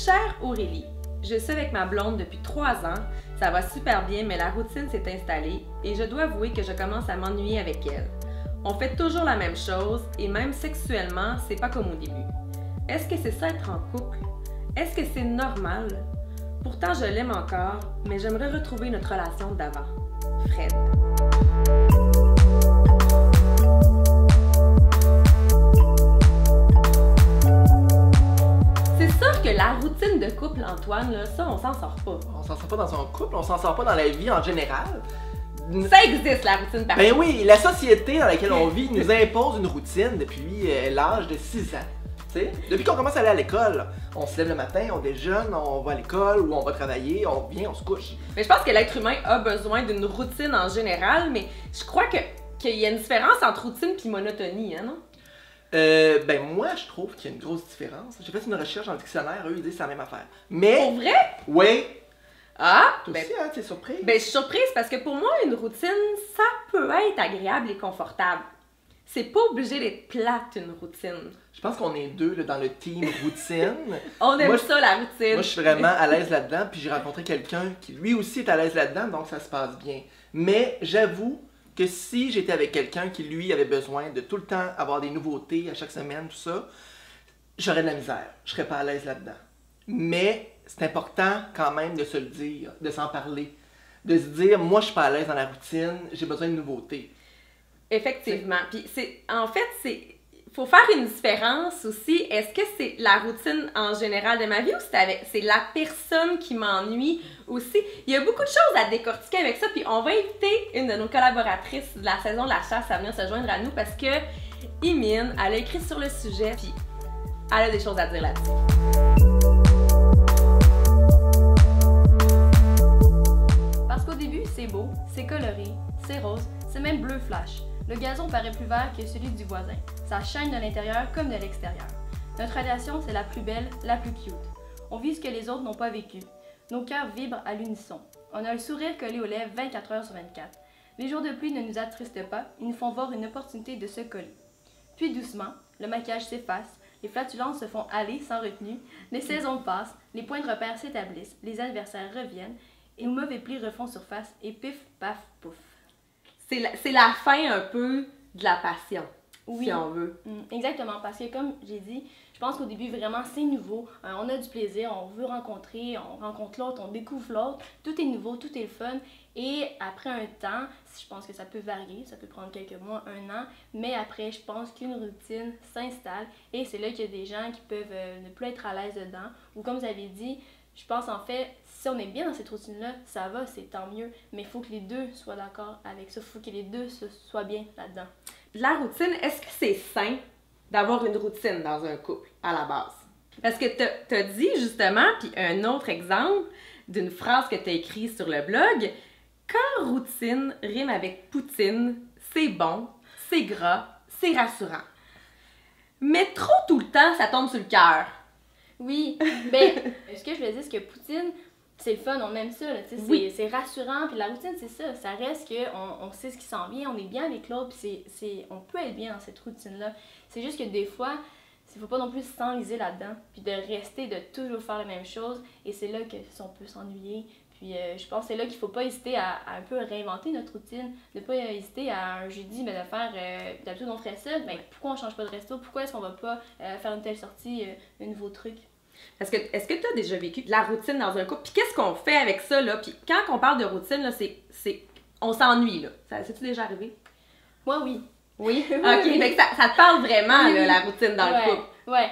Chère Aurélie, je suis avec ma blonde depuis 3 ans, ça va super bien, mais la routine s'est installée et je dois avouer que je commence à m'ennuyer avec elle. On fait toujours la même chose et même sexuellement, c'est pas comme au début. Est-ce que c'est ça être en couple? Est-ce que c'est normal? Pourtant, je l'aime encore, mais j'aimerais retrouver notre relation d'avant. Fred. C'est sûr que la routine de couple, Antoine, là, ça, on s'en sort pas. On s'en sort pas dans un couple, on s'en sort pas dans la vie en général. Ça existe, la routine par Ben oui, la société dans laquelle on vit nous impose une routine depuis l'âge de 6 ans. T'sais? Depuis qu'on commence à aller à l'école, on se lève le matin, on déjeune, on va à l'école ou on va travailler, on vient, on se couche. Mais je pense que l'être humain a besoin d'une routine en général, mais je crois qu'il y a une différence entre routine et monotonie, hein, non? Ben moi je trouve qu'il y a une grosse différence. J'ai fait une recherche dans le dictionnaire, eux ils disent que c'est la même affaire. Mais... Pour vrai? Oui. Ah! Toi aussi, hein, t'es surprise? Ben je suis surprise parce que pour moi, une routine, ça peut être agréable et confortable. C'est pas obligé d'être plate, une routine. Je pense qu'on est deux là, dans le team routine. On aime moi, ça, la routine. Moi je suis vraiment à l'aise là-dedans, puis j'ai rencontré quelqu'un qui lui aussi est à l'aise là-dedans, donc ça se passe bien. Mais j'avoue que si j'étais avec quelqu'un qui lui avait besoin de tout le temps avoir des nouveautés à chaque semaine, tout ça, j'aurais de la misère. Je serais pas à l'aise là-dedans. Mais c'est important quand même de se le dire, de s'en parler. De se dire, moi je suis pas à l'aise dans la routine, j'ai besoin de nouveautés. Effectivement. Puis faut faire une différence aussi. Est-ce que c'est la routine en général de ma vie ou c'est la personne qui m'ennuie aussi? Il y a beaucoup de choses à décortiquer avec ça. Puis on va inviter une de nos collaboratrices de la saison de la chasse à venir se joindre à nous parce que Imine, elle a écrit sur le sujet puis elle a des choses à dire là-dessus. Parce qu'au début, c'est beau, c'est coloré, c'est rose, c'est même bleu flash. Le gazon paraît plus vert que celui du voisin. Ça shine de l'intérieur comme de l'extérieur. Notre relation, c'est la plus belle, la plus cute. On vit ce que les autres n'ont pas vécu. Nos cœurs vibrent à l'unisson. On a le sourire collé aux lèvres 24 heures sur 24. Les jours de pluie ne nous attristent pas, ils nous font voir une opportunité de se coller. Puis doucement, le maquillage s'efface, les flatulences se font aller sans retenue, les saisons passent, les points de repère s'établissent, les adversaires reviennent, et nos mauvais plis refont surface, et pif, paf, pouf. C'est la fin un peu de la passion, oui, si on veut. Exactement, parce que comme j'ai dit, je pense qu'au début, vraiment, c'est nouveau. On a du plaisir, on veut rencontrer, on rencontre l'autre, on découvre l'autre. Tout est nouveau, tout est le fun. Et après un temps, je pense que ça peut varier, ça peut prendre quelques mois, 1 an. Mais après, je pense qu'une routine s'installe. Et c'est là qu'il y a des gens qui peuvent ne plus être à l'aise dedans. Ou comme vous avez dit, je pense en fait, si on est bien dans cette routine-là, ça va, c'est tant mieux. Mais il faut que les deux soient d'accord avec ça. Il faut que les deux soient bien là-dedans. La routine, est-ce que c'est sain d'avoir une routine dans un couple, à la base? Parce que t'as dit justement, puis un autre exemple d'une phrase que t'as écrite sur le blog, quand routine rime avec poutine, c'est bon, c'est gras, c'est rassurant. Mais trop tout le temps, ça tombe sur le cœur. Oui, ben, ce que je veux dire, c'est que poutine, c'est le fun, on aime ça, oui. C'est rassurant, puis la routine, c'est ça, ça reste qu'on sait ce qui s'en vient, on est bien avec l'autre, puis on peut être bien dans cette routine-là. C'est juste que des fois, il faut pas non plus s'enliser là-dedans, puis de rester, de toujours faire la même chose, et c'est là qu'on peut s'ennuyer. Puis je pense que c'est là qu'il faut pas hésiter à un peu réinventer notre routine, de pas hésiter à un jeudi, mais de faire, d'habitude on ferait ça, mais pourquoi on change pas de resto, pourquoi est-ce qu'on va pas faire une telle sortie, un nouveau truc? Parce que, est-ce que tu as déjà vécu de la routine dans un couple? Puis qu'est-ce qu'on fait avec ça, là? Puis quand on parle de routine, là, on s'ennuie, là. C'est-tu déjà arrivé? Moi, oui. Oui? Ok, fait que ça te parle vraiment, là, la routine dans le couple. Ouais,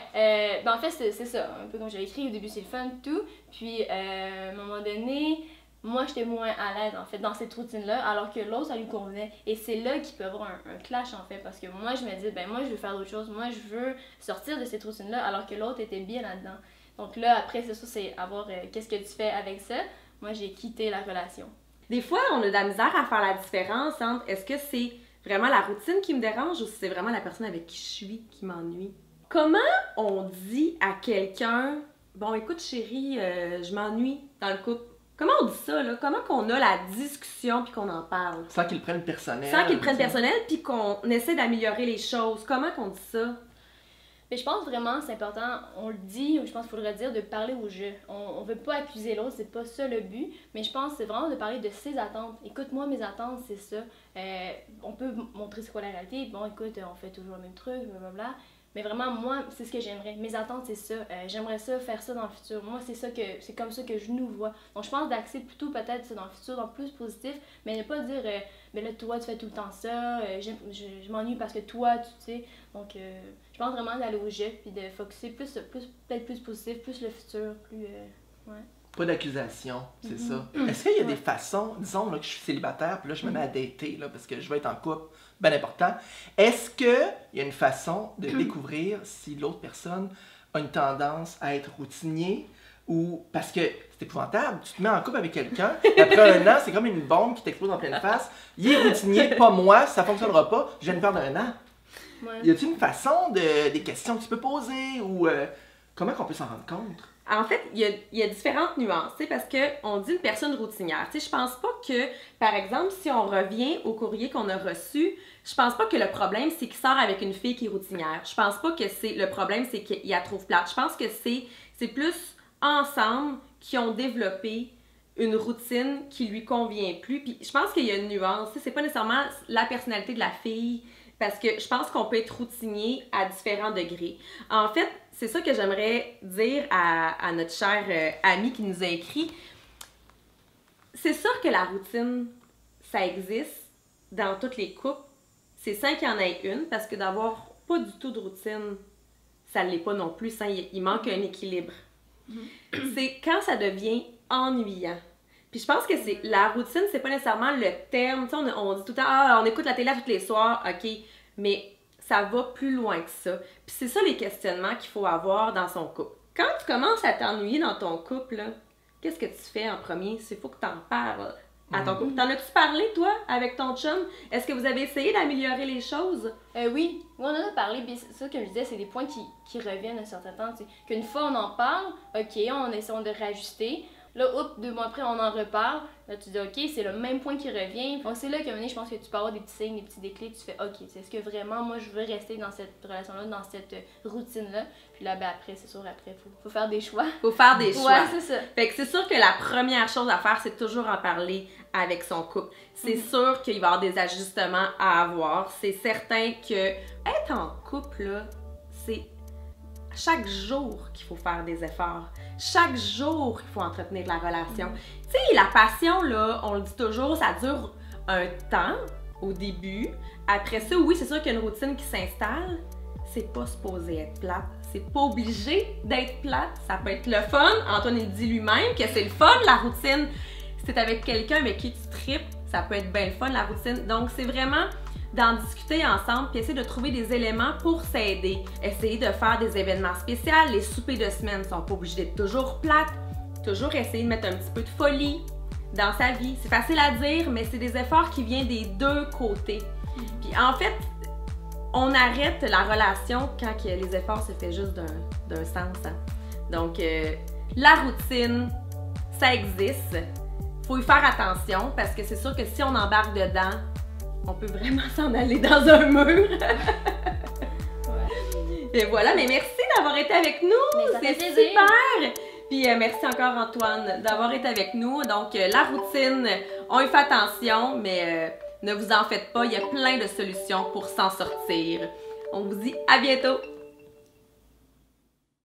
ben en fait, c'est ça. Un peu comme j'avais écrit, au début, c'est le fun, tout. Puis, à un moment donné, moi, j'étais moins à l'aise, en fait, dans cette routine-là, alors que l'autre, ça lui convenait. Et c'est là qu'il peut y avoir un clash, en fait, parce que moi, je me dis, ben moi, je veux faire d'autres choses. Moi, je veux sortir de cette routine-là, alors que l'autre était bien là-dedans. Donc là, après, c'est ça, c'est avoir qu'est-ce que tu fais avec ça. Moi, j'ai quitté la relation. Des fois, on a de la misère à faire la différence entre est-ce que c'est vraiment la routine qui me dérange ou si c'est vraiment la personne avec qui je suis qui m'ennuie. Comment on dit à quelqu'un, bon, écoute chérie, je m'ennuie dans le couple? Comment on dit ça, là? Comment qu'on a la discussion puis qu'on en parle? Sans qu'ils le prennent personnel. Sans qu'ils le prennent personnel puis qu'on essaie d'améliorer les choses. Comment qu'on dit ça? Mais je pense vraiment, c'est important, on le dit, je pense qu'il faut le redire, de parler au jeu. On veut pas accuser l'autre, c'est pas ça le but, mais je pense que c'est vraiment de parler de ses attentes. Écoute, moi, mes attentes, c'est ça. On peut montrer c'est quoi la réalité. Bon, écoute, on fait toujours le même truc, blablabla. Mais vraiment, moi, c'est ce que j'aimerais. Mes attentes, c'est ça. J'aimerais ça, faire ça dans le futur. Moi, c'est comme ça que je nous vois. Donc, je pense d'axer plutôt peut-être ça dans le futur, dans plus positif, mais ne pas dire, mais là, toi, tu fais tout le temps ça, je m'ennuie parce que toi, tu sais. Donc, je pense vraiment d'aller au jeu, puis de focusser peut-être plus positif, plus le futur, plus. Ouais. Pas d'accusation, c'est ça. Est-ce qu'il y a des façons, disons là, que je suis célibataire, puis là, je me mets à dater, là, parce que je veux être en couple, ben important. Est-ce qu'il y a une façon de découvrir si l'autre personne a une tendance à être routinier ou. Parce que c'est épouvantable, tu te mets en couple avec quelqu'un, et après un an, c'est comme une bombe qui t'explose en pleine face. Il est routinier, pas moi, ça fonctionnera pas, je viens de perdre un an. Ouais. Y a-t-il une façon des questions que tu peux poser ou comment qu'on peut s'en rendre compte? En fait, il y a différentes nuances, parce qu'on dit une personne routinière. Je pense pas que, par exemple, si on revient au courrier qu'on a reçu, je pense pas que le problème, c'est qu'il sort avec une fille qui est routinière. Je pense pas que le problème, c'est qu'il la trouve plate. Je pense que c'est plus ensemble qui ont développé une routine qui lui convient plus. Puis je pense qu'il y a une nuance. C'est pas nécessairement la personnalité de la fille, parce que je pense qu'on peut être routinier à différents degrés. En fait, c'est ça que j'aimerais dire à notre cher ami qui nous a écrit. C'est sûr que la routine, ça existe dans toutes les couples. C'est sain qu'il y en ait une, parce que d'avoir pas du tout de routine, ça l'est pas non plus. Il manque un équilibre. C'est quand ça devient ennuyant. Puis je pense que la routine, c'est pas nécessairement le terme. On dit tout le temps, on écoute la télé tous les soirs, ok, mais ça va plus loin que ça. Puis c'est ça les questionnements qu'il faut avoir dans son couple. Quand tu commences à t'ennuyer dans ton couple, qu'est-ce que tu fais en premier? Il faut que tu en parles à ton couple. T'en as-tu parlé, toi, avec ton chum? Est-ce que vous avez essayé d'améliorer les choses? Oui, on en a parlé, puis c'est ça que je disais, c'est des points qui reviennent un certain temps. Qu'une fois on en parle, ok, on essaie de réajuster. Là, 2 mois après, on en reparle. Là, tu dis, OK, c'est le même point qui revient. Donc, c'est là qu'à un moment donné, je pense que tu peux avoir des petits signes, des petits déclics. Tu fais, OK, est-ce que vraiment, moi, je veux rester dans cette relation-là, dans cette routine-là? Puis là, ben après, c'est sûr, après, faut faire des choix. Faut faire des choix. Ouais, c'est ça. Fait que c'est sûr que la première chose à faire, c'est toujours en parler avec son couple. C'est sûr qu'il va y avoir des ajustements à avoir. C'est certain que être en couple, là, c'est chaque jour qu'il faut faire des efforts. Chaque jour qu'il faut entretenir la relation. Tu sais, la passion, là, on le dit toujours, ça dure un temps au début. Après ça, oui, c'est sûr qu'il y a une routine qui s'installe. C'est pas supposé être plate. C'est pas obligé d'être plate. Ça peut être le fun. Antoine, il dit lui-même que c'est le fun, la routine. Si t'es avec quelqu'un avec qui tu tripes, ça peut être bien le fun, la routine. Donc, c'est vraiment d'en discuter ensemble puis essayer de trouver des éléments pour s'aider. Essayer de faire des événements spéciaux. Les soupers de semaine sont pas obligés d'être toujours plates. Toujours essayer de mettre un petit peu de folie dans sa vie. C'est facile à dire, mais c'est des efforts qui viennent des deux côtés. Puis en fait, on arrête la relation quand les efforts se font juste d'un sens. Hein. Donc, la routine, ça existe. Faut y faire attention parce que c'est sûr que si on embarque dedans, on peut vraiment s'en aller dans un mur. Et voilà, mais merci d'avoir été avec nous. C'est super. Puis merci encore Antoine d'avoir été avec nous. Donc la routine, on y fait attention, mais ne vous en faites pas, il y a plein de solutions pour s'en sortir. On vous dit à bientôt.